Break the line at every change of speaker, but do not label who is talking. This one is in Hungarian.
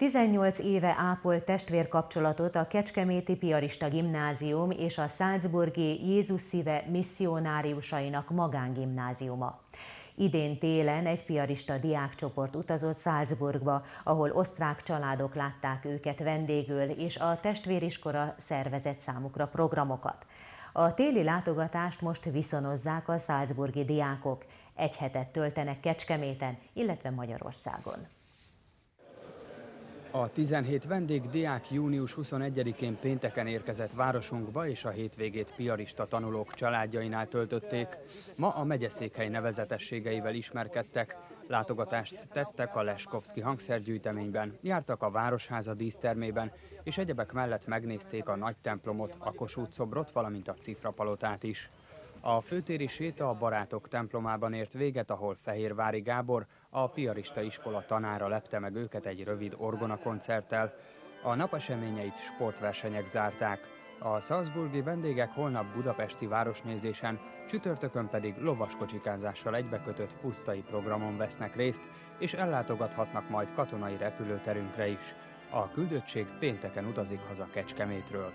18 éve ápol testvérkapcsolatot a Kecskeméti Piarista Gimnázium és a salzburgi Jézus Szíve misszionáriusainak magángimnáziuma. Idén télen egy piarista diákcsoport utazott Salzburgba, ahol osztrák családok látták őket vendégül, és a testvériskola szervezett számukra programokat. A téli látogatást most viszonozzák a salzburgi diákok. Egy hetet töltenek Kecskeméten, illetve Magyarországon.
A 17 vendégdiák június 21-én pénteken érkezett városunkba, és a hétvégét piarista tanulók családjainál töltötték. Ma a megyeszékhely nevezetességeivel ismerkedtek, látogatást tettek a Leskovszky hangszergyűjteményben, jártak a Városháza dísztermében, és egyebek mellett megnézték a nagy templomot, a Kossuth szobrot, valamint a Cifrapalotát is. A főtéri séta a Barátok templomában ért véget, ahol Fehérvári Gábor, a piarista iskola tanára lepte meg őket egy rövid orgonakoncerttel. A nap eseményeit sportversenyek zárták. A salzburgi vendégek holnap budapesti városnézésen, csütörtökön pedig lovaskocsikázással egybekötött pusztai programon vesznek részt, és ellátogathatnak majd katonai repülőterünkre is. A küldöttség pénteken utazik haza Kecskemétről.